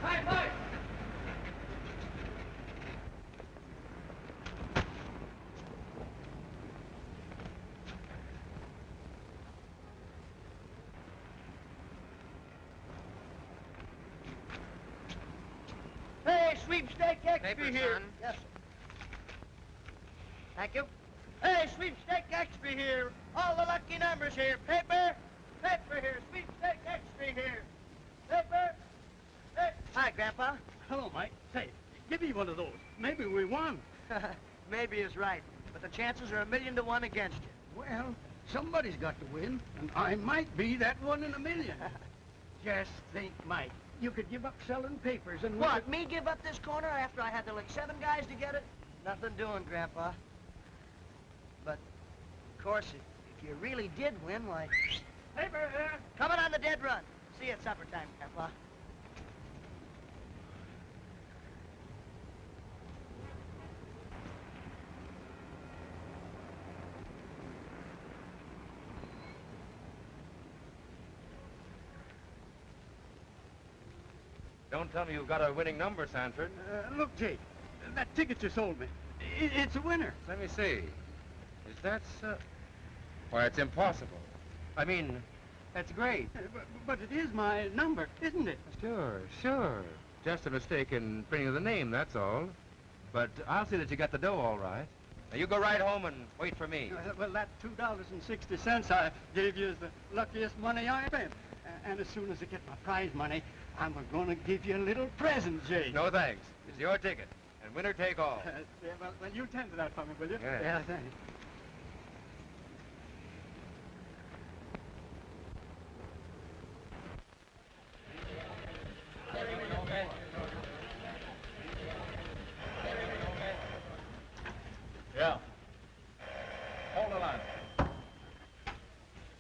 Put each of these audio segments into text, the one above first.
High five! Hey, sweepstake extra Paper, here. son. Yes, sir. Thank you. Hey, sweepstake extra here. All the lucky numbers here. Paper, paper here. Sweepstake extra here. Paper, paper. Hi, Grandpa. Hello, Mike. Say, give me one of those. Maybe we won. Maybe is right, but the chances are 1,000,000 to 1 against you. Well, somebody's got to win, and I might be that one in a million. Just think, Mike. You could give up selling papers and... What, me give up this corner after I had to lick 7 guys to get it? Nothing doing, Grandpa. But, of course, if you really did win, why... Paper here. Coming on the dead run. See you at supper time, Grandpa. Don't tell me you've got a winning number, Sanford. Look, Jake, that ticket you sold me. It's a winner. Let me see. Is that so? Why, it's impossible. I mean, that's great. But it is my number, isn't it? Sure, sure. Just a mistake in printing of the name, that's all. But I'll see that you got the dough all right. Now, you go right home and wait for me. Well, that $2.60 I gave you is the luckiest money I spent. And as soon as I get my prize money, I'm going to give you a little present, Jake. No, thanks. It's your ticket. And winner take all. Yeah, well, you tend to that for me, will you? Yeah. Yeah, thanks. Yeah. Hold the line.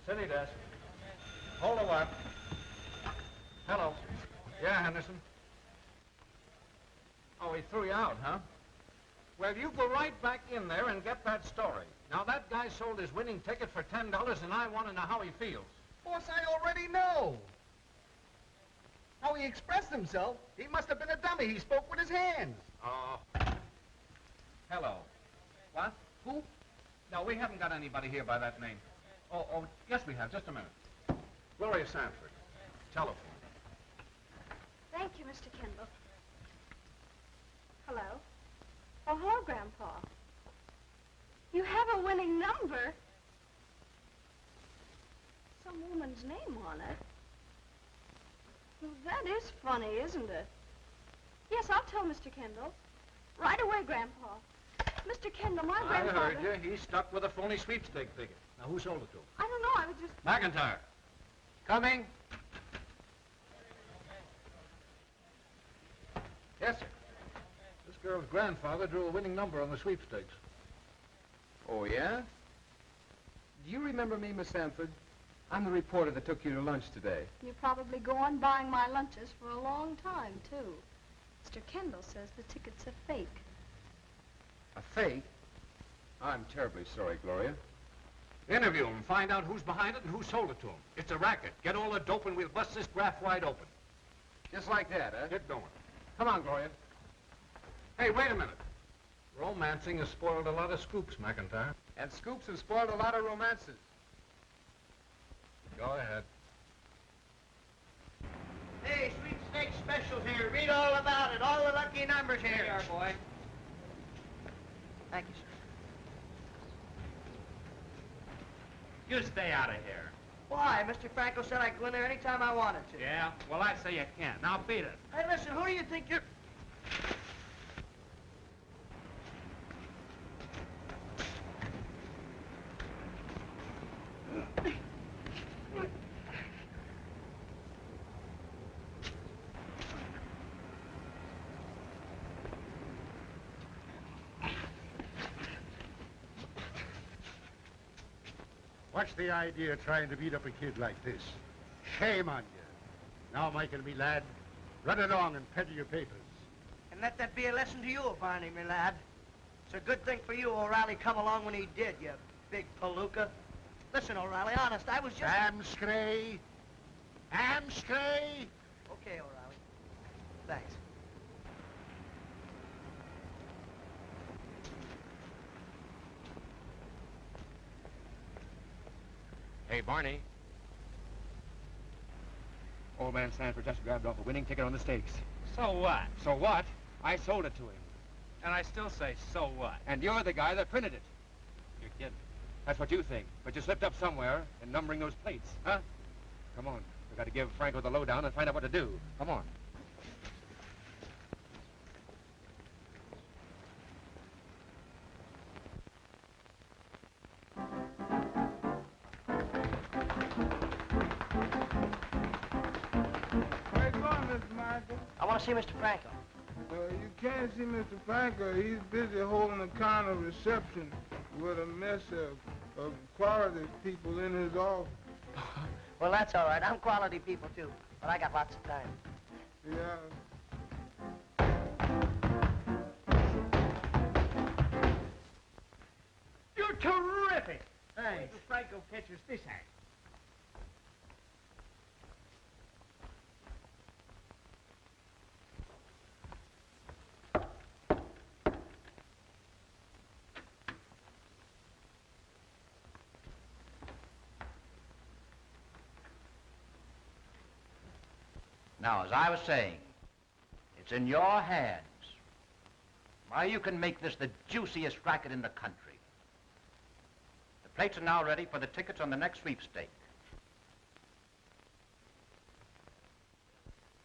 City desk. Hold the line. Hello. Yeah, Henderson. Oh, he threw you out, huh? Well, you go right back in there and get that story. Now, that guy sold his winning ticket for $10, and I want to know how he feels. Boss, I already know. How he expressed himself, he must have been a dummy. He spoke with his hands. Oh. Hello. What? Who? No, we haven't got anybody here by that name. Oh, yes, we have. Just a minute. Gloria Sanford. Telephone. Thank you, Mr. Kendall. Hello? Oh, hello, Grandpa. You have a winning number. Some woman's name on it. Well, that is funny, isn't it? Yes, I'll tell Mr. Kendall. Right away, Grandpa. Mr. Kendall, my grandfather... I heard you. He's stuck with a phony sweepstake ticket. Now, who sold it to him? I don't know, I was just... McIntyre. Coming. Yes, sir. This girl's grandfather drew a winning number on the sweepstakes. Oh, yeah? Do you remember me, Miss Sanford? I'm the reporter that took you to lunch today. You probably go on buying my lunches for a long time, too. Mr. Kendall says the ticket's a fake. A fake? I'm terribly sorry, Gloria. Interview him, find out who's behind it and who sold it to him. It's a racket. Get all the dope and we'll bust this graft wide open. Just like that, huh? Get going. Come on, Gloria. Hey, wait a minute. Romancing has spoiled a lot of scoops, McIntyre. And scoops have spoiled a lot of romances. Go ahead. Hey, sweepstake specials here. Read all about it. All the lucky numbers here. Here you are, boy. Thank you, sir. You stay out of here. Why? Mr. Franco said I could go in there anytime I wanted to. Yeah? Well, I say you can't. Now beat it. Hey, listen, who do you think you're... What's the idea of trying to beat up a kid like this? Shame on you. Now, Michael, me lad, run along and peddle your papers. And let that be a lesson to you, Barney, me lad. It's a good thing for you O'Reilly come along when he did, you big palooka. Listen, O'Reilly, honest, I was just... Amscray! Amscray! Okay, O'Reilly. Thanks. Hey, Barney. Old man Sanford just grabbed off a winning ticket on the stakes. So what? So what? I sold it to him. And I still say, so what? And you're the guy that printed it. You're kidding. That's what you think. But you slipped up somewhere in numbering those plates. Huh? Come on. We got to give Franco the lowdown and find out what to do. Come on. Where you going, Mr. Michael? I want to see Mr. Franco. You can't see Mr. Franco. He's busy holding a kind of reception with a mess of quality people in his office. Well, that's all right. I'm quality people, too. But I got lots of time. Yeah. You're terrific. Thanks. Mr. Franco catches this act. Now, as I was saying, it's in your hands. Why, you can make this the juiciest racket in the country. The plates are now ready for the tickets on the next sweepstake.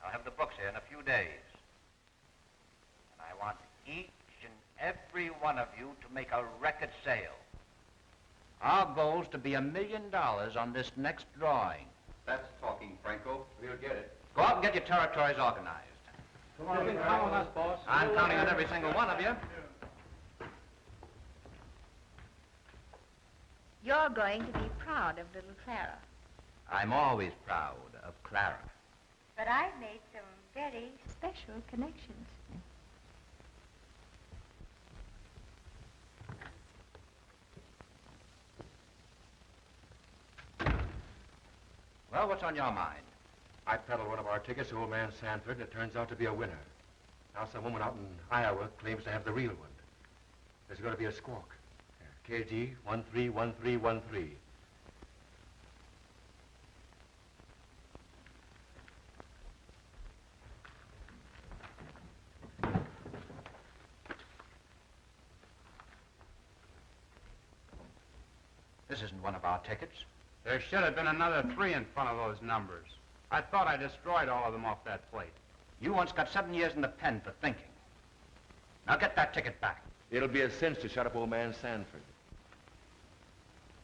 I'll have the books here in a few days. And I want each and every one of you to make a record sale. Our goal is to be $1 million on this next drawing. That's talking, Franco. We'll get it. Go out and get your territories organized. Come on, count on us, boss. I'm counting on every single one of you. You're going to be proud of little Clara. I'm always proud of Clara. But I've made some very special connections. Well, what's on your mind? I peddled one of our tickets to old man Sanford, and it turns out to be a winner. Now some woman out in Iowa claims to have the real one. There's going to be a squawk. KG 131313. This isn't one of our tickets. There should have been another 3 in front of those numbers. I thought I destroyed all of them off that plate. You once got 7 years in the pen for thinking. Now get that ticket back. It'll be a cinch to shut up old man Sanford.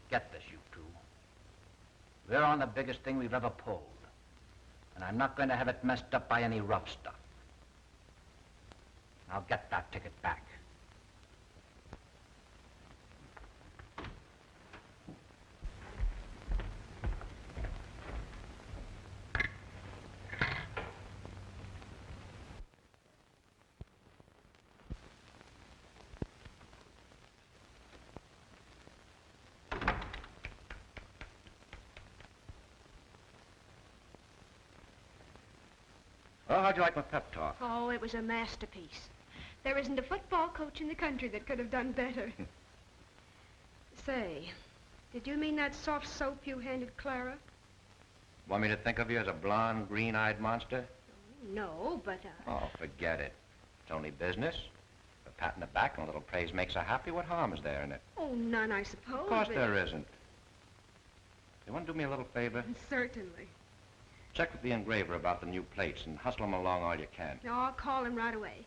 Get this, you two. We're on the biggest thing we've ever pulled. And I'm not going to have it messed up by any rough stuff. Now get that ticket back. Well, how'd you like my pep talk? Oh, it was a masterpiece. There isn't a football coach in the country that could have done better. Say, did you mean that soft soap you handed Clara? Want me to think of you as a blonde, green-eyed monster? No, but, Oh, forget it. It's only business. A pat in the back and a little praise makes her happy. What harm is there in it? Oh, none, I suppose. Of course but- there isn't. You want to do me a little favor? Certainly. Check with the engraver about the new plates and hustle them along all you can. No, I'll call him right away.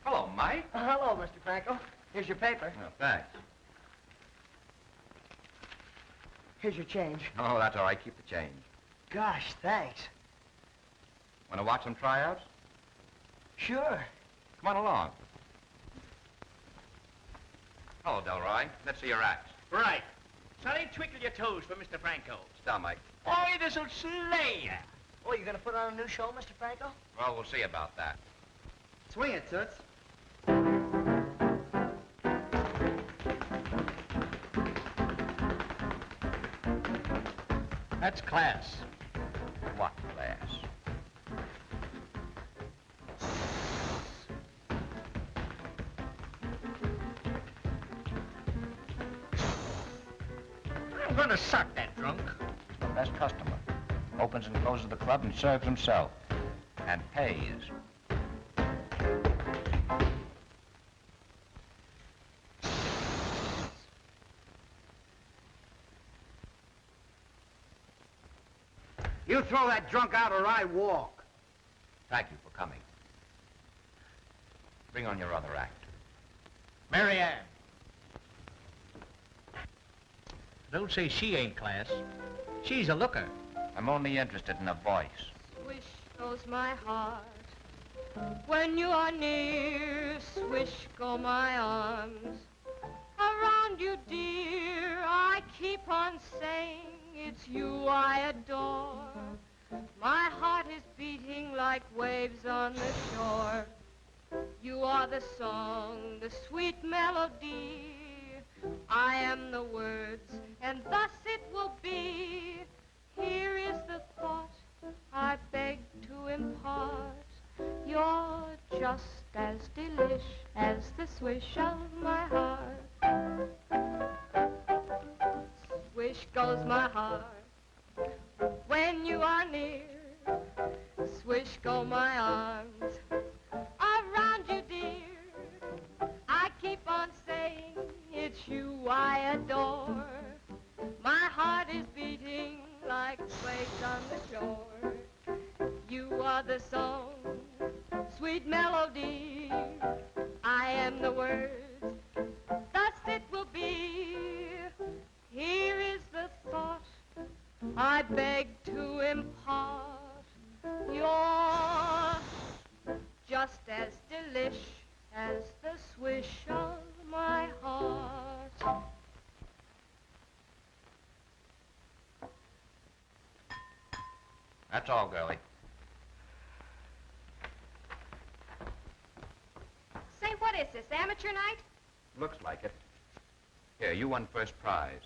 Hello, Mike. Hello, Mr. Franco. Here's your paper. Oh, thanks. Here's your change. Oh, that's all right. Keep the change. Gosh, thanks. Want to watch some tryouts? Sure. Come on along. Hello, Delroy. Let's see your act. Right. Sonny, twinkle your toes for Mr. Franco. Sit down, Mike. Boy, this'll slay ya. Oh, you gonna put on a new show, Mr. Franco? Well, we'll see about that. Swing it, Toots. That's class. What class? I'm gonna suck that drunk. He's the best customer. Opens and closes the club and serves himself. And pays. You throw that drunk out or I walk. Thank you for coming. Bring on your other act. Mary Ann. Don't say she ain't class. She's a looker. I'm only interested in a voice. Swish goes my heart when you are near. Swish go my arms around you, dear. I keep on saying it's you I adore. My heart is beating like waves on the shore. You are the song, the sweet melody. I am the words, and thus it will be. Here is the thought I beg to impart. You're just as delish as the swish of my heart. Swish goes my heart when you are near. Swish go my arms around you, dear. I keep on saying it's you I adore. My heart is beating like waves on the shore. You are the song, sweet melody. I am the words, thus it will be. Here is the thought I beg to impart. You're just as delish as the swish of my heart. That's all, girlie. Say, what is this, amateur night? Looks like it. Here, you won first prize.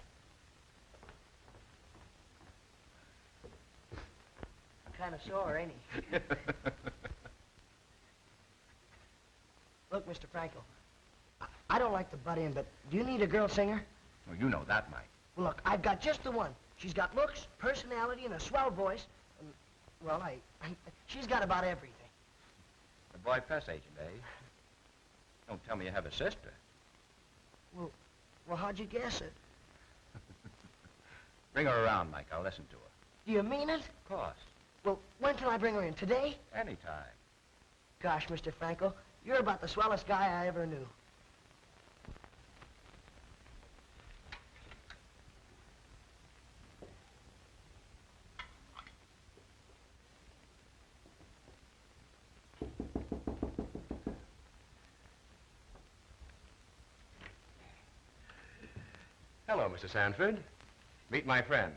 Kind of sore, ain't he? Look, Mr. Franco, I don't like to butt in, but do you need a girl singer? Well, you know that, Mike. Well, look, I've got just the one. She's got looks, personality, and a swell voice. And, well, she's got about everything. A boy press agent, eh? Don't tell me you have a sister. Well, how'd you guess it? Bring her around, Mike. I'll listen to her. Do you mean it? Of course. Well, when can I bring her in? Today? Anytime. Gosh, Mr. Franco, you're about the swellest guy I ever knew. Hello, Mr. Sanford. Meet my friend.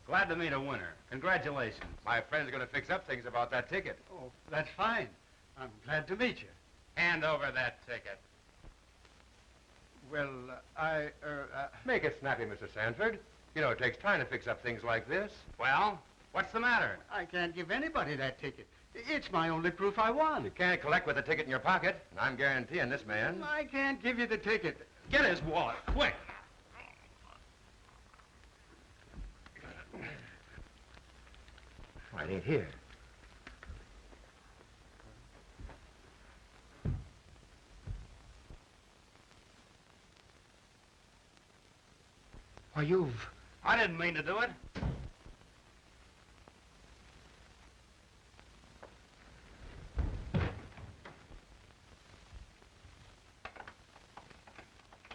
Glad to meet a winner. Congratulations. My friend's going to fix up things about that ticket. Oh, that's fine. I'm glad to meet you. Hand over that ticket. Well, Make it snappy, Mr. Sanford. You know, it takes time to fix up things like this. Well, what's the matter? I can't give anybody that ticket. It's my only proof I won. You can't collect with the ticket in your pocket, and I'm guaranteeing this man. I can't give you the ticket. Get his wallet, quick. Why, it ain't here. Why, I didn't mean to do it.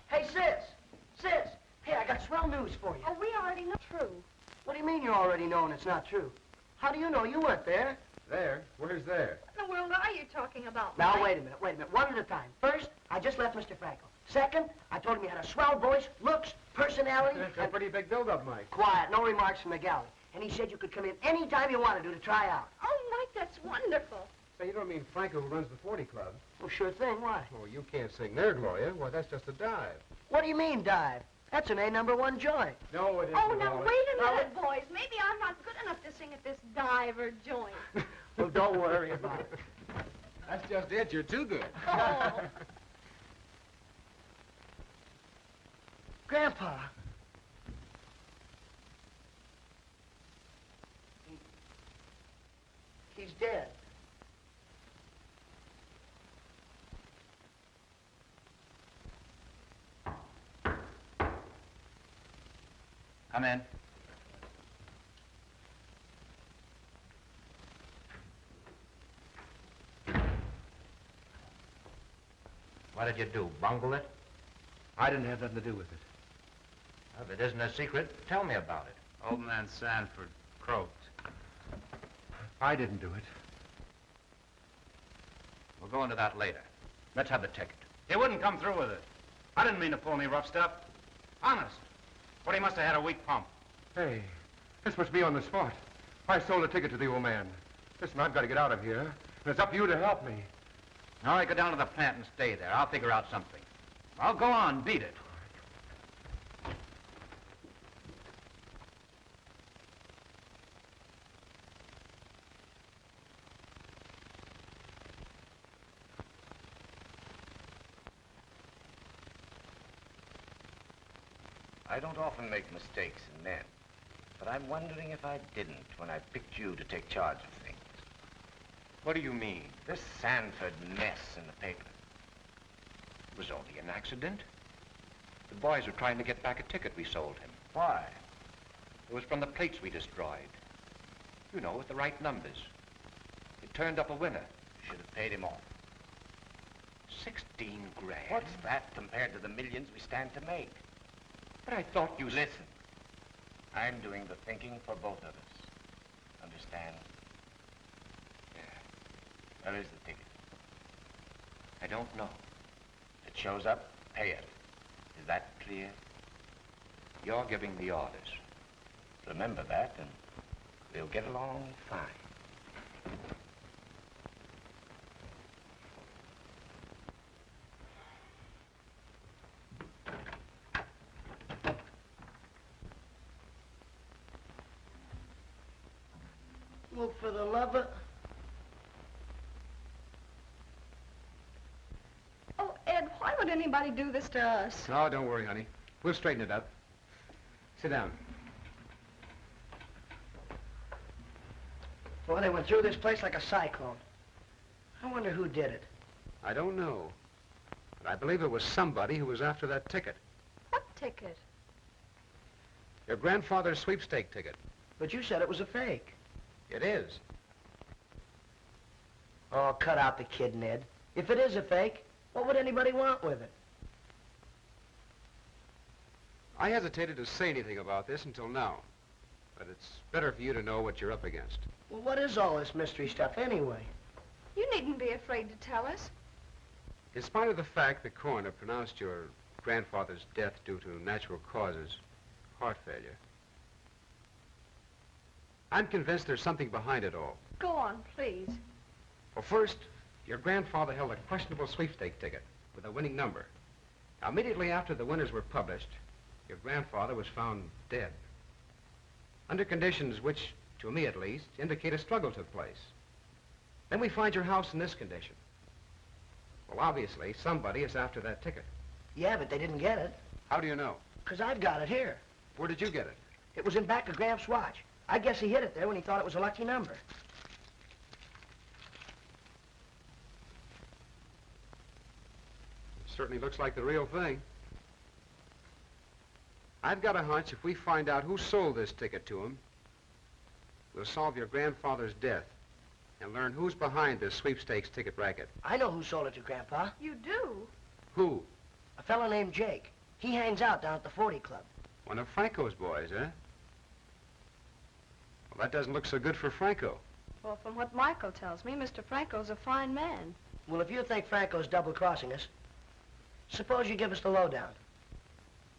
Hey, Sis! Hey, I got swell news for you. Oh, we already know. True. What do you mean you already know and it's not true? How do you know? You weren't there. There? Where's there? What in the world are you talking about, Now, Mike? wait a minute. One at a time. First, I just left Mr. Franco. Second, I told him he had a swell voice, looks, personality, That's a pretty big build-up, Mike. Quiet, no remarks from the galley. And he said you could come in any time you wanted to try out. Oh, Mike, that's wonderful. Say, you don't mean Franco who runs the 40 Club? Well, sure thing. Why? Oh, you can't sing there, Gloria. Why, that's just a dive. What do you mean, dive? That's an A#1 joint. No, it isn't. Oh, now Wally. wait a minute, boys. Maybe I'm not good enough to sing at this diver joint. Well, don't worry about it. That's just it. You're too good. Oh. Grandpa. He's dead. Come in. What did you do, bungle it? I didn't have nothing to do with it. Well, if it isn't a secret, tell me about it. Old man Sanford croaked. I didn't do it. We'll go into that later. Let's have the ticket. He wouldn't come through with it. I didn't mean to pull any rough stuff. Honest. But he must have had a weak pump. Hey, this must be on the spot. I sold a ticket to the old man. Listen, I've got to get out of here, and it's up to you to help me. All right, go down to the plant and stay there. I'll figure out something. I'll go on, beat it. I don't often make mistakes in men, but I'm wondering if I didn't when I picked you to take charge of things. What do you mean? This Sanford mess in the paper. It was only an accident. The boys were trying to get back a ticket we sold him. Why? It was from the plates we destroyed. You know, with the right numbers. It turned up a winner. Should have paid him off. 16 grand. What's that compared to the millions we stand to make? But I thought you... Listen, I'm doing the thinking for both of us. Understand? Yeah. Where is the ticket? I don't know. If it shows up, pay it. Is that clear? You're giving the orders. Remember that, and we'll get along fine. Well, for the love of... Oh, Ed, why would anybody do this to us? Oh, don't worry, honey. We'll straighten it up. Sit down. Boy, they went through this place like a cyclone. I wonder who did it. I don't know. But I believe it was somebody who was after that ticket. What ticket? Your grandfather's sweepstake ticket. But you said it was a fake. It is. Oh, cut out the kid, Ned. If it is a fake, what would anybody want with it? I hesitated to say anything about this until now. But it's better for you to know what you're up against. Well, what is all this mystery stuff anyway? You needn't be afraid to tell us. In spite of the fact the coroner pronounced your grandfather's death due to natural causes, heart failure, I'm convinced there's something behind it all. Go on, please. Well, first, your grandfather held a questionable sweepstake ticket with a winning number. Now, immediately after the winners were published, your grandfather was found dead. Under conditions which, to me at least, indicate a struggle took place. Then we find your house in this condition. Well, obviously, somebody is after that ticket. Yeah, but they didn't get it. How do you know? 'Cause I've got it here. Where did you get it? It was in back of Gramps' watch. I guess he hid it there when he thought it was a lucky number. It certainly looks like the real thing. I've got a hunch if we find out who sold this ticket to him, we'll solve your grandfather's death and learn who's behind this sweepstakes ticket racket. I know who sold it to Grandpa. You do? Who? A fellow named Jake. He hangs out down at the 40 Club. One of Franco's boys, huh? Well, that doesn't look so good for Franco. Well, from what Michael tells me, Mr. Franco's a fine man. Well, if you think Franco's double-crossing us, suppose you give us the lowdown.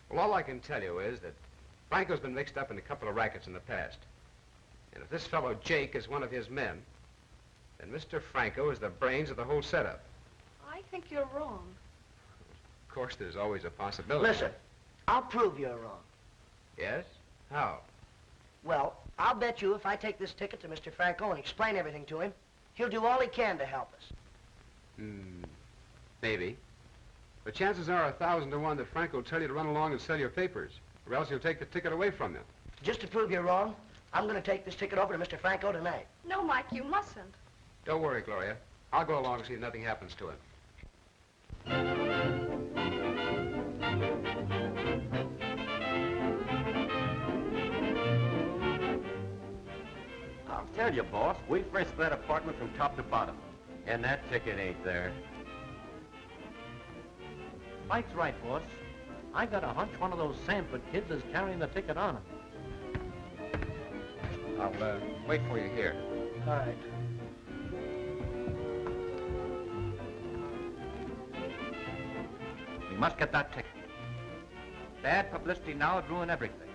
Well, all I can tell you is that Franco's been mixed up in a couple of rackets in the past. And if this fellow Jake is one of his men, then Mr. Franco is the brains of the whole setup. I think you're wrong. Of course, there's always a possibility. Listen, I'll prove you're wrong. Yes? How? Well, I'll bet you if I take this ticket to Mr. Franco and explain everything to him, he'll do all he can to help us. Maybe. But chances are 1,000 to 1 that Franco will tell you to run along and sell your papers, or else he'll take the ticket away from you. Just to prove you're wrong, I'm going to take this ticket over to Mr. Franco tonight. No, Mike, you mustn't. Don't worry, Gloria. I'll go along and see if nothing happens to him. I'll tell you, boss, we frisked that apartment from top to bottom. And that ticket ain't there. Mike's right, boss. I got a hunch one of those Sanford kids is carrying the ticket on him. I'll wait for you here. All right. We must get that ticket. Bad publicity now would ruin everything.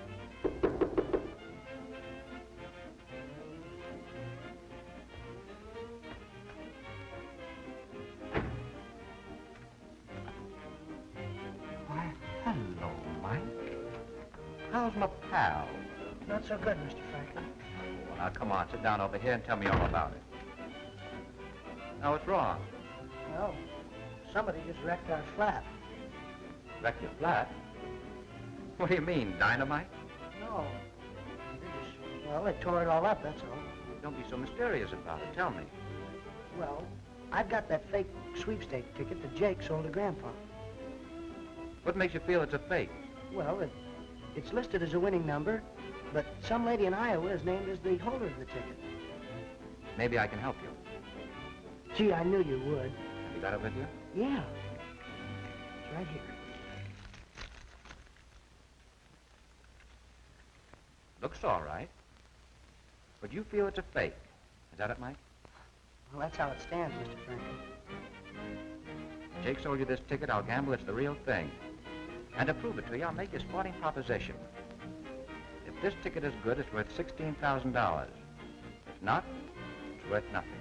Why, hello, Mike. How's my pal? Not so good, Mr. Franco. Well, now, come on, sit down over here and tell me all about it. Now, what's wrong? Well, somebody just wrecked our flat. Wrecked your flat? What do you mean, dynamite? No. Well, they tore it all up, that's all. Don't be so mysterious about it. Tell me. Well, I've got that fake sweepstake ticket that Jake sold to Grandpa. What makes you feel it's a fake? Well, it's listed as a winning number, but some lady in Iowa is named as the holder of the ticket. Maybe I can help you. Gee, I knew you would. Have you got it with you? Yeah. It's right here. Looks all right. But you feel it's a fake. Is that it, Mike? Well, that's how it stands, Mr. Franco. Jake sold you this ticket. I'll gamble it's the real thing. And to prove it to you, I'll make you a sporting proposition. If this ticket is good, it's worth $16,000. If not, it's worth nothing.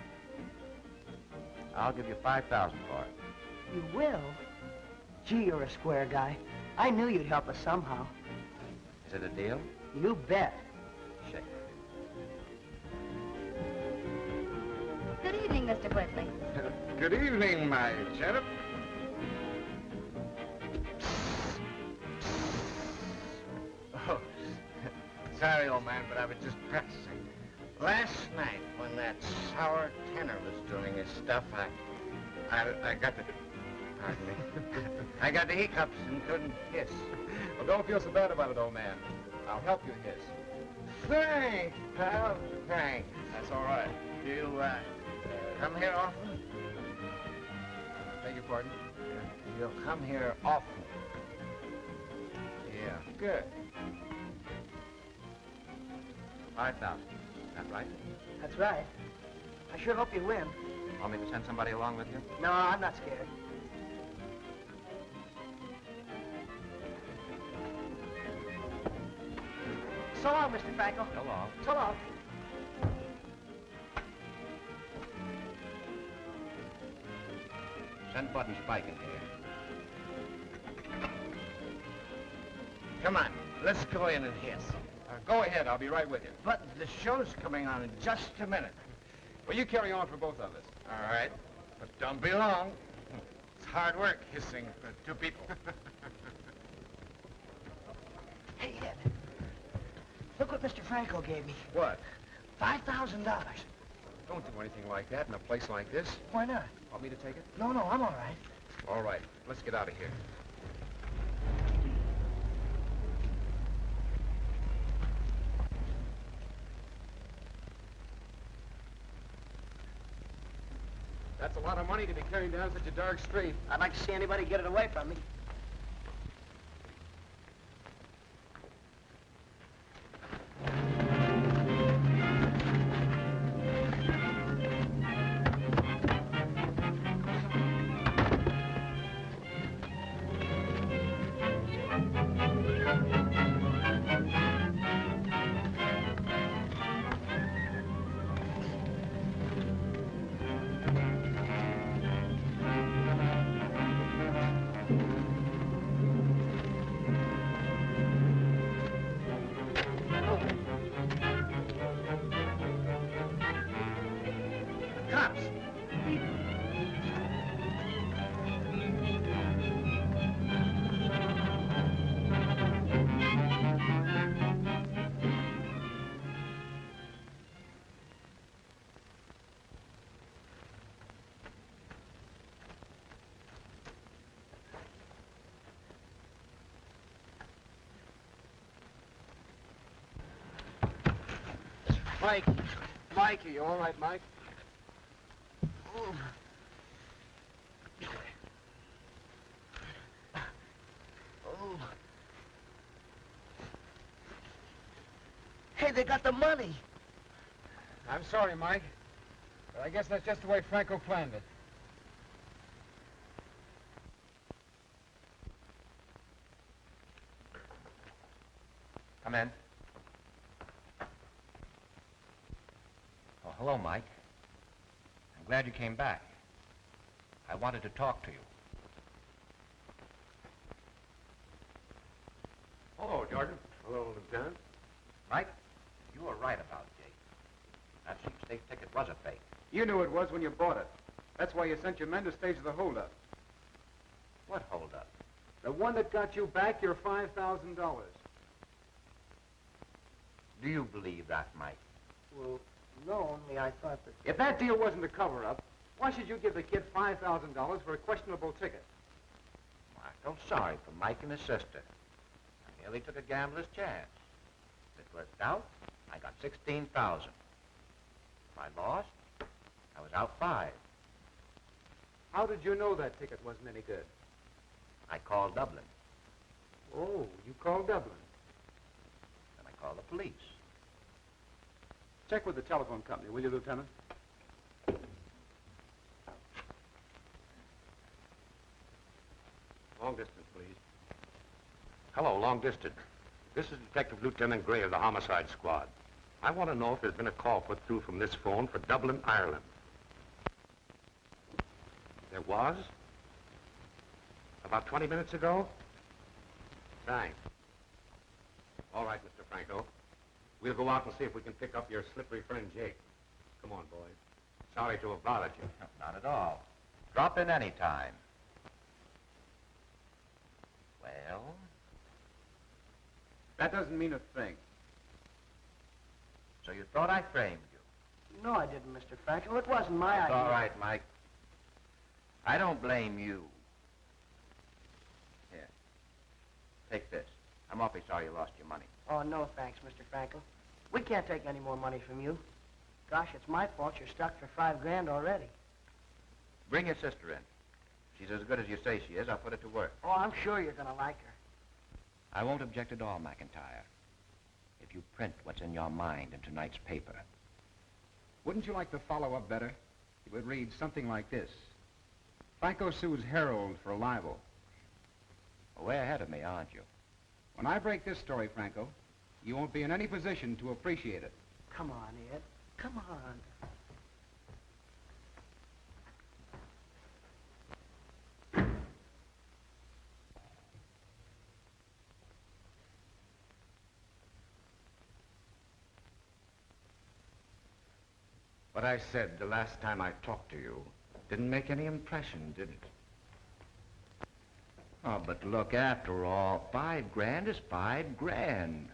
I'll give you $5,000 for it. You will? Gee, you're a square guy. I knew you'd help us somehow. Is it a deal? You bet. Shake. Good evening, Mr. Whitley. Good evening, my cherub. Oh, sorry, old man, but I was just practicing. Last night, when that sour tenor was doing his stuff, I got the... Pardon me. I got the hiccups and couldn't hiss. Well, don't feel so bad about it, old man. I'll help you hiss. Thanks, pal. Thanks. That's all right. You, come here often? Beg your pardon? You'll come here often. Yeah. Good. 5,000. Is that right? That's right. I sure hope you win. Want me to send somebody along with you? No, I'm not scared. So long, Mr. Franco. So long. So long. Send Bud and Spike in here. Come on, let's go in and hiss. Go ahead. I'll be right with you. But the show's coming on in just a minute. Well, you carry on for both of us. All right, but don't be long. It's hard work hissing for two people. Hey, Ed. Look what Mr. Franco gave me. What? $5,000. Don't do anything like that in a place like this. Why not? Want me to take it? No, I'm all right. All right. Let's get out of here. That's a lot of money to be carrying down such a dark street. I'd like to see anybody get it away from me. Mike. Mike, are you all right, Mike? Hey, they got the money. I'm sorry, Mike. But I guess that's just the way Franco planned it. Come in. Oh, hello, Mike. I'm glad you came back. I wanted to talk to you. Hello, Jordan. Hello, Lieutenant. Mike, you were right about Jake. That sweepstake ticket was a fake. You knew it was when you bought it. That's why you sent your men to stage the holdup. What holdup? The one that got you back your $5,000. Do you believe that, Mike? Well, no, only I thought that... If that deal wasn't a cover-up, why should you give the kid $5,000 for a questionable ticket? Well, I felt sorry for Mike and his sister. I merely took a gambler's chance. If it worked out, I got $16,000. If I lost, I was out $5,000. How did you know that ticket wasn't any good? I called Dublin. Oh, you called Dublin. Then I called the police. Check with the telephone company, will you, Lieutenant? Long distance, please. Hello, long distance. This is Detective Lieutenant Gray of the Homicide Squad. I want to know if there's been a call put through from this phone for Dublin, Ireland. There was? About 20 minutes ago? Thanks. All right, Mr. Franco. We'll go out and see if we can pick up your slippery friend, Jake. Come on, boys. Sorry to have bothered you. Not at all. Drop in any time. Well? That doesn't mean a thing. So you thought I framed you? No, I didn't, Mr. Franco. It wasn't my It's idea. all right, Mike. I don't blame you. Here. Take this. I'm awfully sorry you lost your money. Oh, no, thanks, Mr. Franco. We can't take any more money from you. Gosh, it's my fault you're stuck for $5,000 already. Bring your sister in. She's as good as you say she is. I'll put it to work. Oh, I'm sure you're going to like her. I won't object at all, McIntyre, if you print what's in your mind in tonight's paper. Wouldn't you like the follow-up better? It would read something like this. Franco sues Herald for libel. Well, way ahead of me, aren't you? When I break this story, Franco, you won't be in any position to appreciate it. Come on, Ed. Come on. What I said the last time I talked to you didn't make any impression, did it? Oh, but look, after all, $5,000 is $5,000.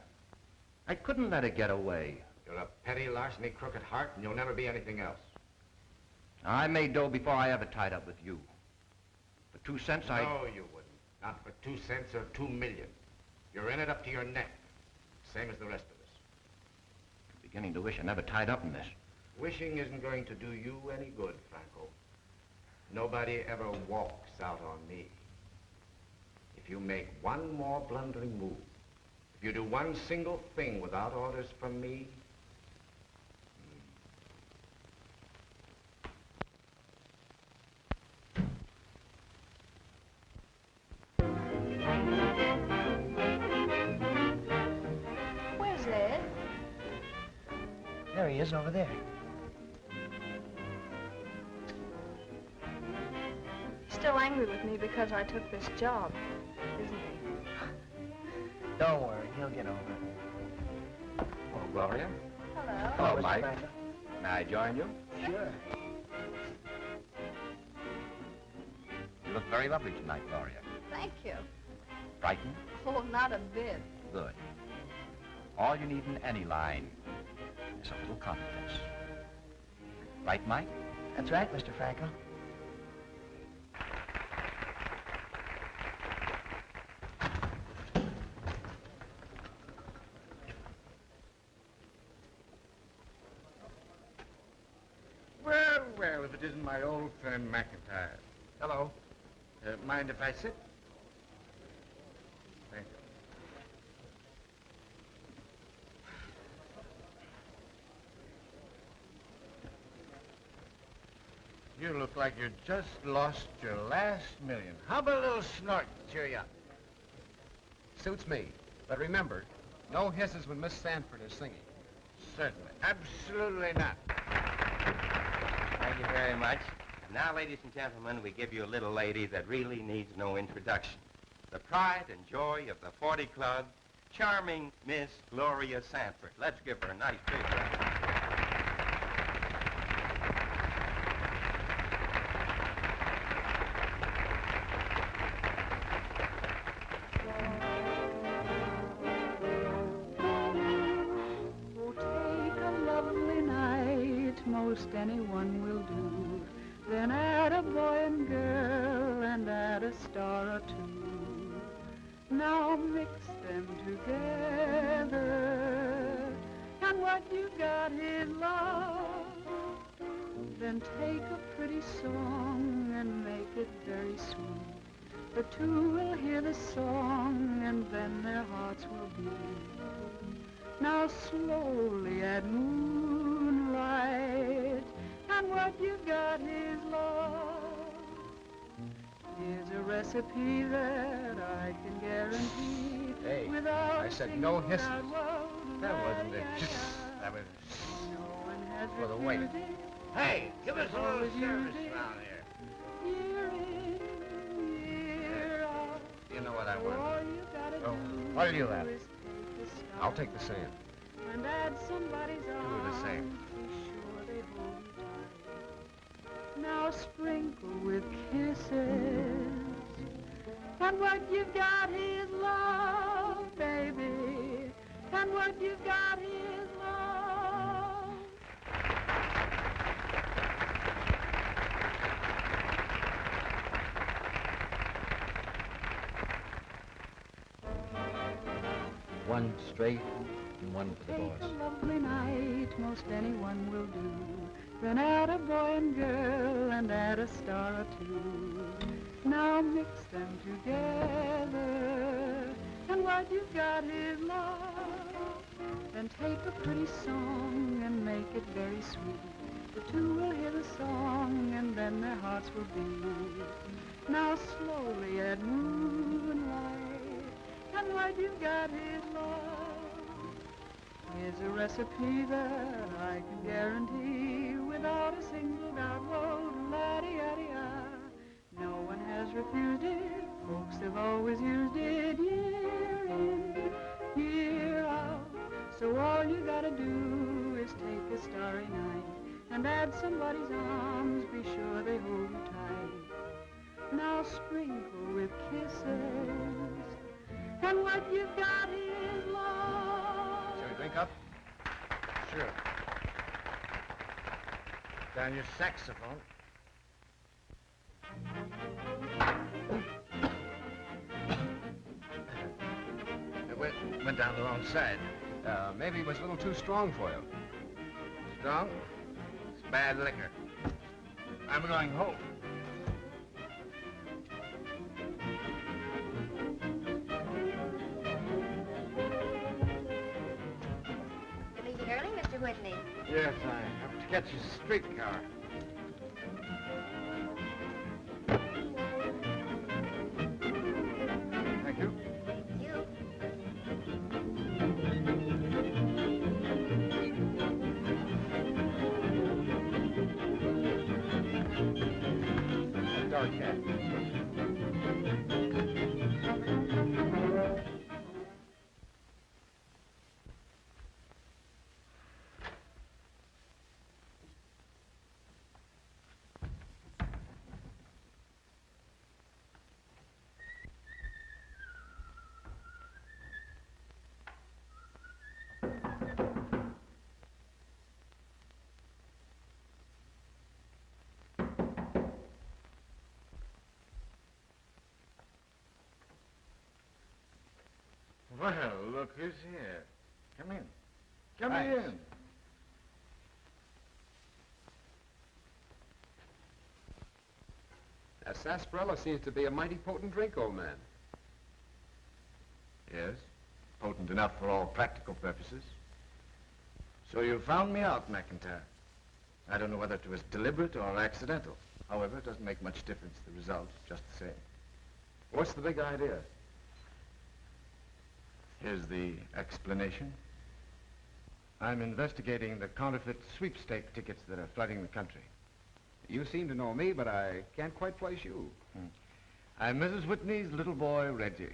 I couldn't let it get away. You're a petty, larceny, crooked heart, and you'll never be anything else. I made dough before I ever tied up with you. For 2 cents, No, you wouldn't. Not for 2 cents or 2 million. You're in it up to your neck, same as the rest of us. I'm beginning to wish I never tied up in this. Wishing isn't going to do you any good, Franco. Nobody ever walks out on me. If you make one more blundering move, if you do one single thing without orders from me, Where's Ed? There he is, over there. Still angry with me because I took this job, isn't he? Don't worry, he'll get over it. Oh, Gloria. Hello. Hello, Mr. Mike. Franco. May I join you? Sure. You look very lovely tonight, Gloria. Thank you. Frightened? Oh, not a bit. Good. All you need in any line is a little confidence. Right, Mike? That's right, Mr. Franco. if it isn't my old friend McIntyre. Hello. Mind if I sit? Thank you. You look like you just lost your last million. How about a little snort to cheer you up? Suits me. But remember, no hisses when Miss Sanford is singing. Certainly. Absolutely not. Thank you very much. And now, ladies and gentlemen, we give you a little lady that really needs no introduction. The pride and joy of the 40 Club, charming Miss Gloria Sanford. Let's give her a nice big round. Most anyone will do. Then add a boy and girl and add a star or two. Now mix them together, and what you got is love. Then take a pretty song and make it very sweet. The two will hear the song and then their hearts will beat. Now slowly add moonlight, and what you got is love. Here's a recipe that I can guarantee. Hey, without I said no hisses. That wasn't a hiss. That was No one has for the waiter. Hey, give us a little service around here. Year in, year out. You know what I All want? you gotta Oh, do what'll you have? is take a star I'll take the sand. and add somebody's Do the arms. same. Be sure they hold you tight. Now sprinkle with kisses, and what you've got is love, baby. And what you've got is love. One straight and one for the Take boss. a lovely night, most anyone will do. Then add a boy and girl and add a star or two. Now mix them together, and what you've got is love. Then take a pretty song and make it very sweet. The two will hear the song and then their hearts will beat. Now slowly add moonlight, and what you've got is love. Here's a recipe that I can guarantee without a single doubt. Whoa, la-di-ya-di-ya. No one has refused it. Folks have always used it year in, year out. So all you gotta do is take a starry night and add somebody's arms. Be sure they hold you tight. Now sprinkle with kisses, and what you've got is love. Shall we drink up? Sure. Down your saxophone. It went down the wrong side. Maybe it was a little too strong for you. Strong? It's bad liquor. I'm going home. You're leaving early, Mr. Whitney. Yes, I have to catch a streetcar. Thank you. You. A dark hat. Well, look who's here. Come in. Come Thanks. in. That sarsaparilla seems to be a mighty potent drink, old man. Yes, potent enough for all practical purposes. So you found me out, McIntyre. I don't know whether it was deliberate or accidental. However, it doesn't make much difference. The result, just the same. What's the big idea? Here's the explanation. I'm investigating the counterfeit sweepstake tickets that are flooding the country. You seem to know me, but I can't quite place you. I'm Mrs. Whitney's little boy, Reggie.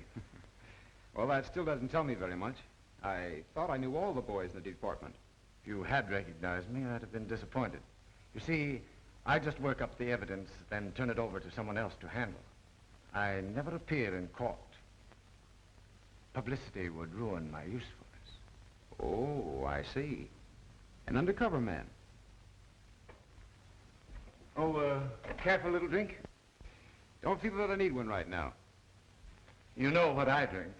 Well, that still doesn't tell me very much. I thought I knew all the boys in the department. If you had recognized me, I'd have been disappointed. You see, I just work up the evidence, then turn it over to someone else to handle. I never appear in court. Publicity would ruin my usefulness. Oh, I see. An undercover man. Oh, careful little drink? Don't feel that I need one right now. You know what I drink.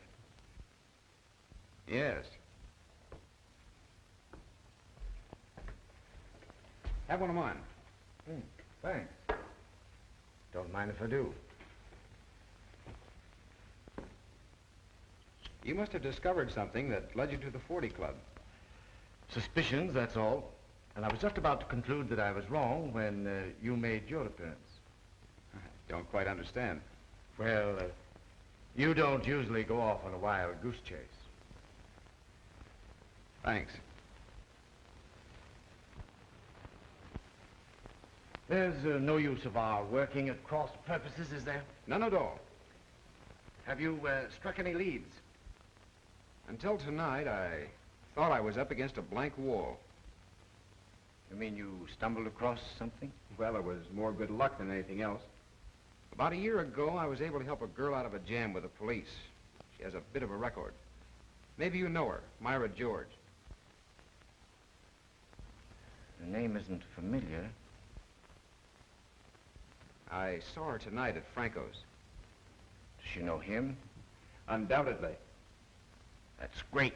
Yes. Have one of mine. Thanks. Don't mind if I do. You must have discovered something that led you to the 40 Club. Suspicions, that's all. And I was just about to conclude that I was wrong when you made your appearance. I don't quite understand. Well, you don't usually go off on a wild goose chase. Thanks. There's no use of our working at cross purposes, is there? None at all. Have you struck any leads? Until tonight, I thought I was up against a blank wall. You mean you stumbled across something? Well, it was more good luck than anything else. About a year ago, I was able to help a girl out of a jam with the police. She has a bit of a record. Maybe you know her, Myra George. The name isn't familiar. I saw her tonight at Franco's. Does she know him? Undoubtedly. That's great.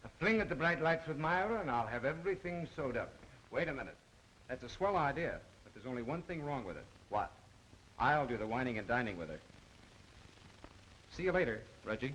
A fling at the bright lights with Myra, and I'll have everything sewed up. Wait a minute. That's a swell idea, but there's only one thing wrong with it. What? I'll do the whining and dining with her. See you later, Reggie.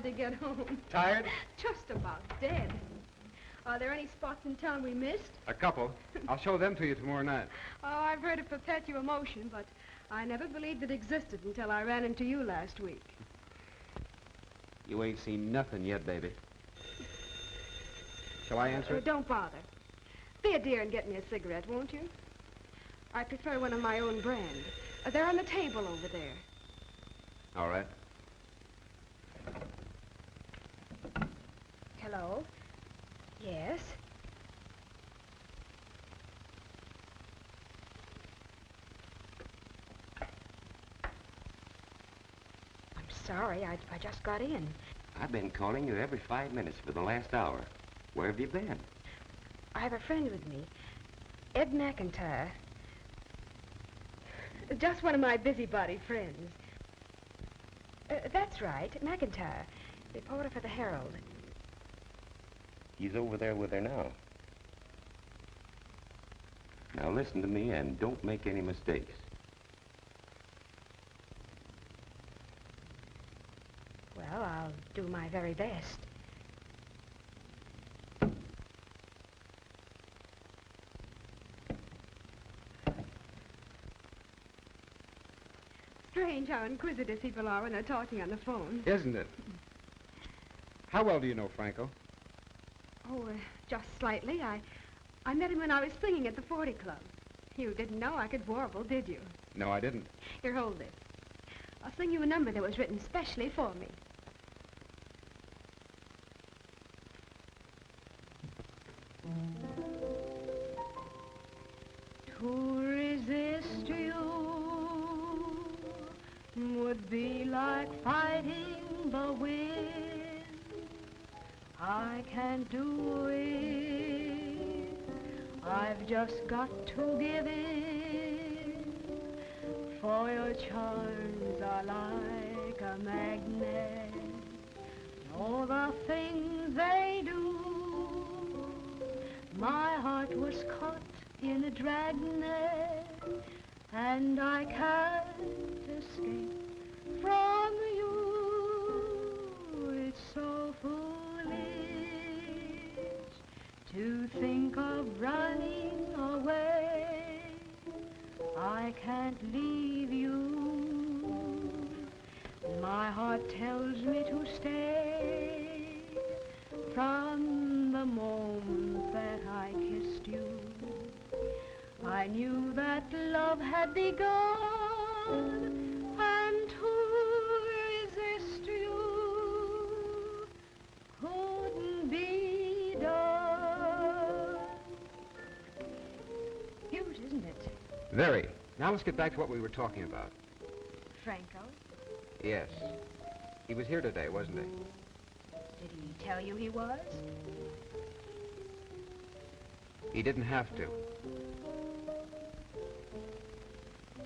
To get home. Tired? Just about dead. Are there any spots in town we missed? A couple. I'll show them to you tomorrow night. Oh, I've heard of Perpetual Motion, but I never believed it existed until I ran into you last week. You ain't seen nothing yet, baby. Shall I answer it? Don't bother. Be a dear and get me a cigarette, won't you? I prefer one of my own brand. They're on the table over there. All right. Hello? Yes? I'm sorry, I just got in. I've been calling you every 5 minutes for the last hour. Where have you been? I have a friend with me, Ed McIntyre. Just one of my busybody friends. That's right, McIntyre, reporter for the Herald. He's over there with her now. Now listen to me and don't make any mistakes. Well, I'll do my very best. Strange how inquisitive people are when they're talking on the phone. Isn't it? How well do you know Franco? Oh, just slightly. I met him when I was singing at the 40 Club. You didn't know I could warble, did you? No, I didn't. Here, hold this. I'll sing you a number that was written specially for me. To resist you would be like fighting the wind. I can't do it. I've just got to give in. For your charms are like a magnet. All the things they do. My heart was caught in a dragnet, and I can't escape from you. It's so foolish to think of running away. I can't leave you. My heart tells me to stay from the moment that I kissed you. I knew that love had begun, and to resist you couldn't be done. Cute, isn't it? Very. Now let's get back to what we were talking about. Franco, Yes. He was here today, wasn't he? did he tell you he was? He didn't have to.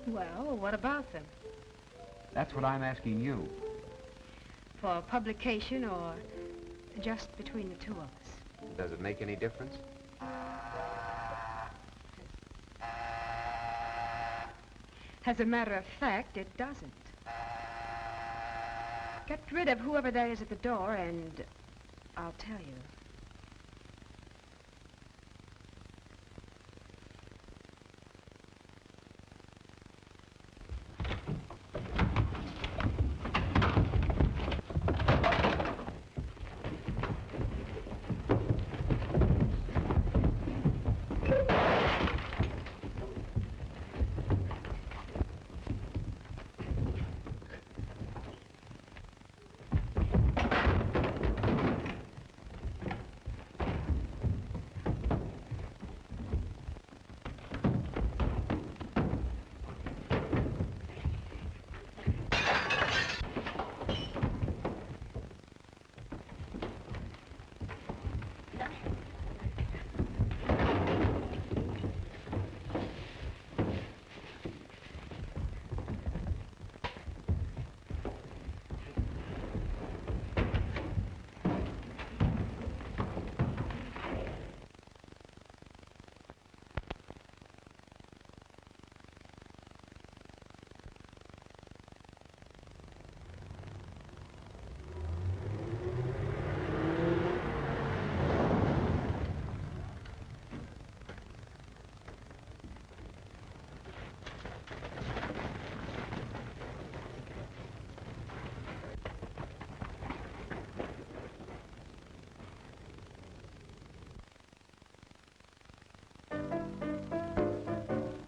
Well, what about them? That's what I'm asking you. For publication or just between the two of us? Does it make any difference? As a matter of fact, it doesn't. Get rid of whoever that is at the door, and I'll tell you.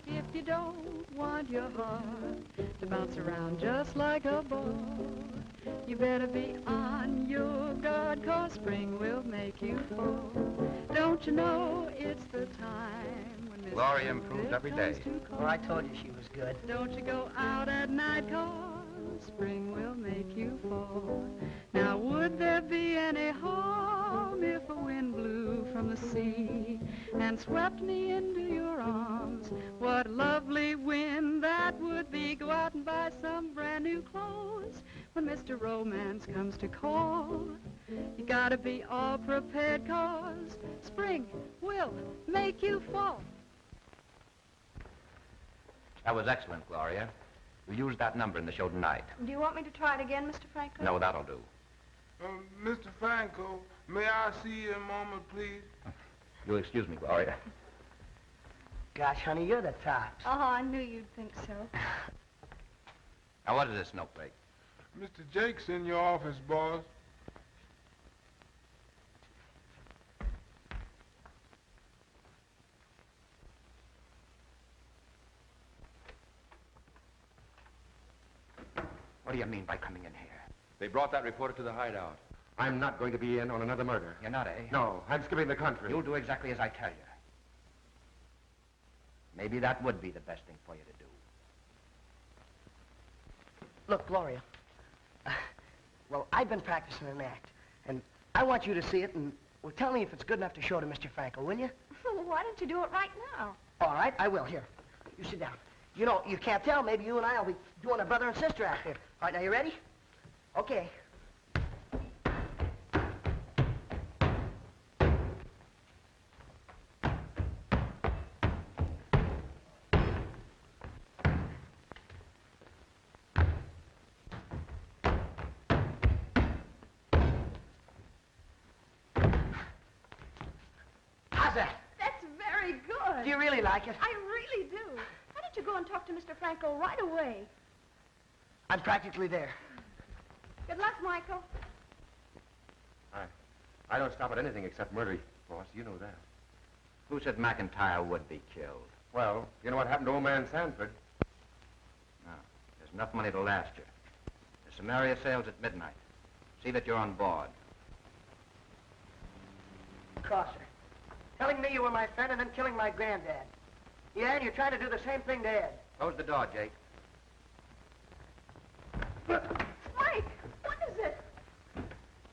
If you don't want your heart to bounce around just like a ball, you better be on your guard, 'cause spring will make you fall. Don't you know it's the time when Miss Gloria improves every day. Oh, I told you she was good. Don't you go out at night, 'cause spring will make you fall. Now would there be any harm if a wind blew from the sea and swept me into your arms? What lovely wind that would be. Go out and buy some brand new clothes when Mr. Romance comes to call. You gotta be all prepared, 'cause spring will make you fall. That was excellent, Gloria. We used that number in the show tonight. Do you want me to try it again, Mr. Franklin? No, that'll do. Mr. Franco, may I see you a moment, please? You'll excuse me, Gloria. Gosh, honey, you're the tops. Oh, I knew you'd think so. Now, what is this, Snowflake? Mr. Jake's in your office, boss. What do you mean by coming in here? They brought that reporter to the hideout. I'm not going to be in on another murder. You're not, eh? No, I'm skipping the country. You'll do exactly as I tell you. Maybe that would be the best thing for you to do. Look, Gloria. Well, I've been practicing an act, and I want you to see it, and well, tell me if it's good enough to show to Mr. Franco, will you? Well, why don't you do it right now? All right, I will. Here, you sit down. You know, you can't tell. Maybe you and I will be doing a brother and sister act here. All right, now you ready? Okay. How's that? That's very good. Do you really like it? I really do. Why don't you go and talk to Mr. Franco right away? I'm practically there. Good luck, Michael. I don't stop at anything except murder, boss. You know that. Who said McIntyre would be killed? Well, you know what happened to old man Sanford? No. There's enough money to last you. The Samaria sails at midnight. See that you're on board. Crosser. Telling me you were my friend and then killing my granddad. Yeah, and you're trying to do the same thing to Ed. Close the door, Jake. Mike, what is it?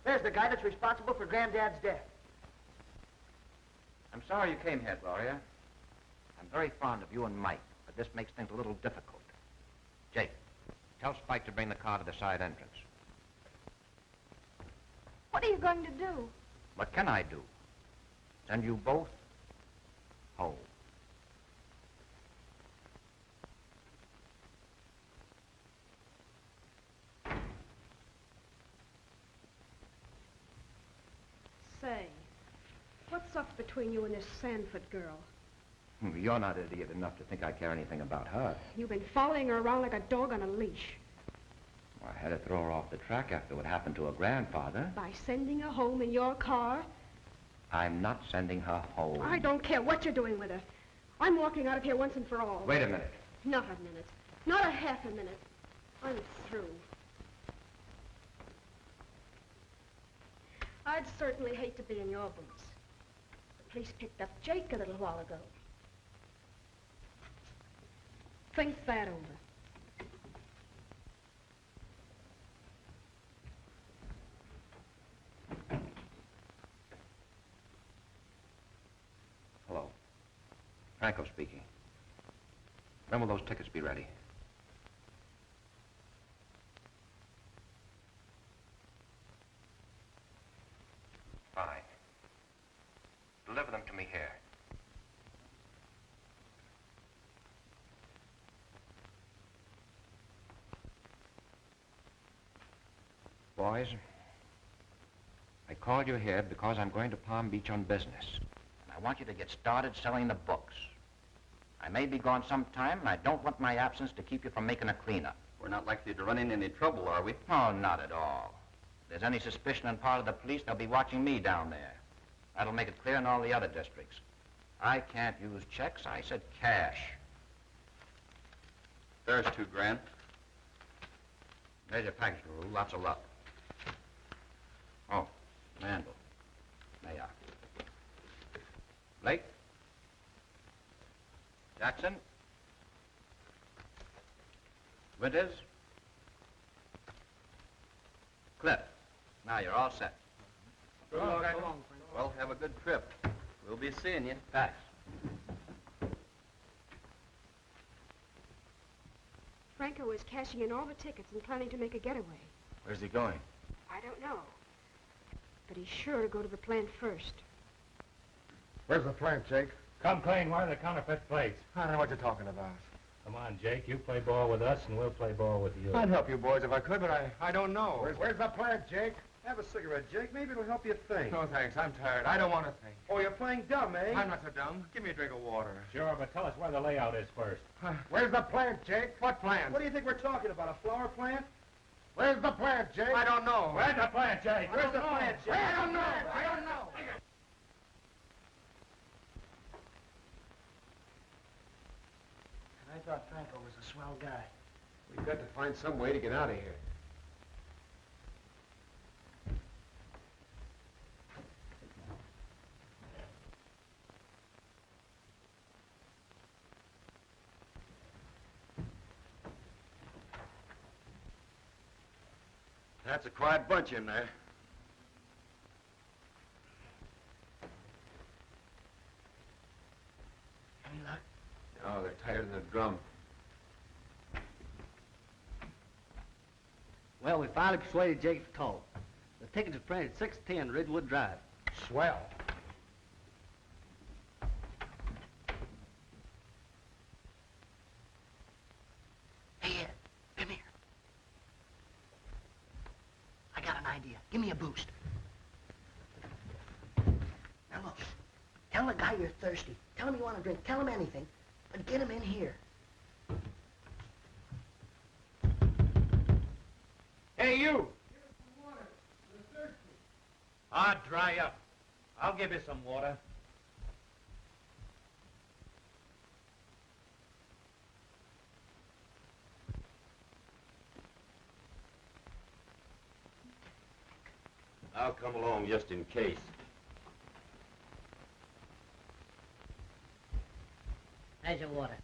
There's the guy that's responsible for Granddad's death. I'm sorry you came here, Gloria. I'm very fond of you and Mike, but this makes things a little difficult. Jake, tell Spike to bring the car to the side entrance. What are you going to do? What can I do? Send you both home. Say, what's up between you and this Sanford girl? You're not idiot enough to think I care anything about her. You've been following her around like a dog on a leash. Well, I had to throw her off the track after what happened to her grandfather. By sending her home in your car? I'm not sending her home. I don't care what you're doing with her. I'm walking out of here once and for all. Wait a minute. Not a minute. Not a half a minute. I'm through. I'd certainly hate to be in your boots. The police picked up Jake a little while ago. Think that over. Hello. Franco speaking. When will those tickets be ready? Fine. Deliver them to me here. Boys, I called you here because I'm going to Palm Beach on business. And I want you to get started selling the books. I may be gone some time, and I don't want my absence to keep you from making a cleanup. We're not likely to run into any trouble, are we? Oh, not at all. If there's any suspicion on part of the police, they'll be watching me down there. That'll make it clear in all the other districts. I can't use checks. I said cash. There's $2,000. There's your package, Rule. Lots of luck. Oh, Mandel. There you are. Blake? Jackson? Winters? Cliff. Now you're all set. Good luck. Well, have a good trip. We'll be seeing you. Thanks. Franco is cashing in all the tickets and planning to make a getaway. Where's he going? I don't know. But he's sure to go to the plant first. Where's the plant, Jake? Come clean. Where are the counterfeit plates? I don't know what you're talking about. Come on, Jake. You play ball with us, and we'll play ball with you. I'd help you boys if I could, but I don't know. Where's the plant, Jake? Have a cigarette, Jake. Maybe it'll help you think. No, thanks. I'm tired. I don't want to think. Oh, you're playing dumb, eh? I'm not so dumb. Give me a drink of water. Sure, but tell us where the layout is first. Where's the plant, Jake? What plant? What do you think we're talking about, a flower plant? Where's the plant, Jake? I don't know. Where's the plant, Jake? Where's the plant, Jake? I don't know. I don't know. I thought Franco was a swell guy. We've got to find some way to get out of here. That's a quiet bunch in there. Any luck? Oh, they're tighter than a drum. Well, we finally persuaded Jake to call. The tickets are printed 610 Ridgewood Drive. Swell. Hey, Ed, come here. I got an idea. Give me a boost. Now look, tell the guy you're thirsty. Tell him you want a drink. Tell him anything, but get him in here. Hey, you! Ah, dry up. I'll give you some water. I'll come along just in case. How's your water?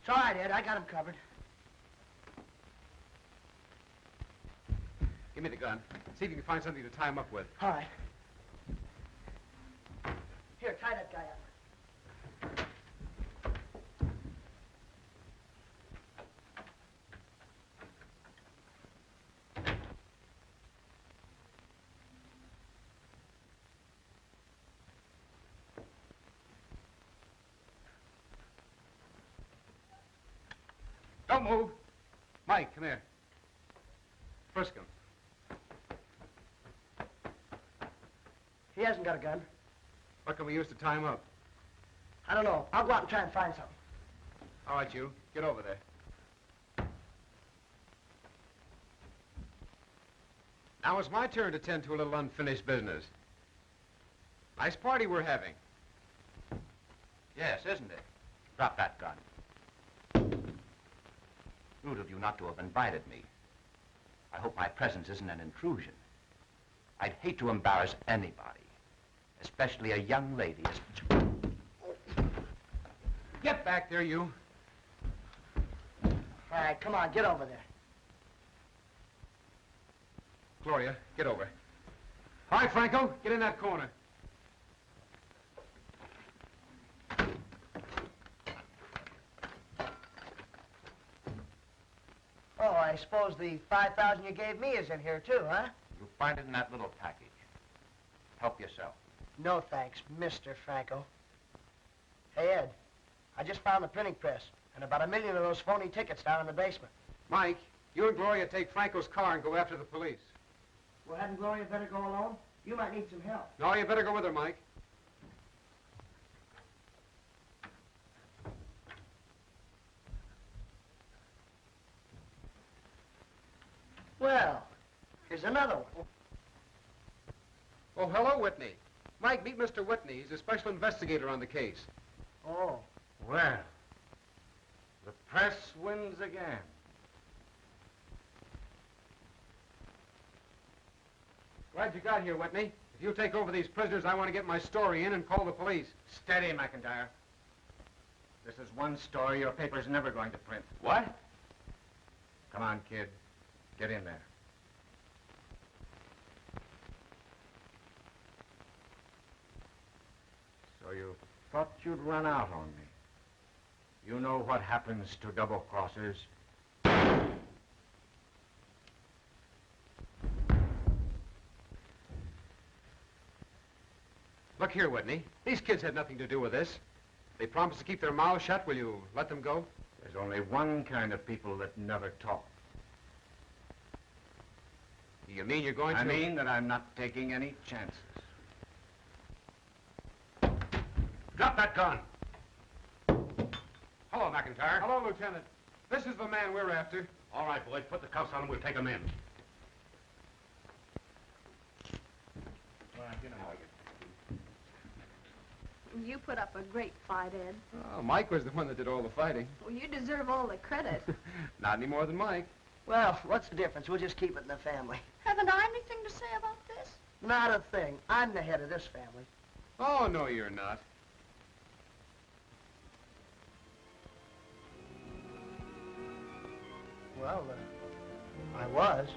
It's all right, Ed. I got him covered. Give me the gun. See if you can find something to tie him up with. All right. Here, tie that guy up. Don't move. Mike, come here. Frisk him. He hasn't got a gun. What can we use to tie him up? I don't know. I'll go out and try and find something. All right, you. Get over there. Now it's my turn to tend to a little unfinished business. Nice party we're having. Yes, isn't it? Drop that gun. Rude of you not to have invited me. I hope my presence isn't an intrusion. I'd hate to embarrass anybody, especially a young lady. Get back there, you. All right, come on, get over there. Gloria, get over. All right, Franco, get in that corner. Oh, I suppose the 5,000 you gave me is in here, too, huh? You'll find it in that little package. Help yourself. No, thanks, Mr. Franco. Hey, Ed, I just found the printing press and about 1 million of those phony tickets down in the basement. Mike, you and Gloria take Franco's car and go after the police. Well, hadn't Gloria better go alone? You might need some help. No, you better go with her, Mike. Well, here's another one. Oh, hello, Whitney. Mike, meet Mr. Whitney. He's a special investigator on the case. Oh. Well, press wins again. Glad you got here, Whitney. If you take over these prisoners, I want to get my story in and call the police. Steady, McIntyre. This is one story your paper's never going to print. What? Come on, kid. Get in there. So you thought you'd run out on me. You know what happens to double-crossers. Look here, Whitney. These kids had nothing to do with this. They promised to keep their mouths shut. Will you let them go? There's only one kind of people that never talk. You mean you're going to... I mean that I'm not taking any chances. Drop that gun! Hello, McIntyre. Hello, Lieutenant. This is the man we're after. All right, boys, put the cuffs on him. We'll take him in. You put up a great fight, Ed. Oh, Mike was the one that did all the fighting. Well, you deserve all the credit. Not any more than Mike. Well, what's the difference? We'll just keep it in the family. Haven't I anything to say about this? Not a thing. I'm the head of this family. Oh, no, you're not. Well, I was.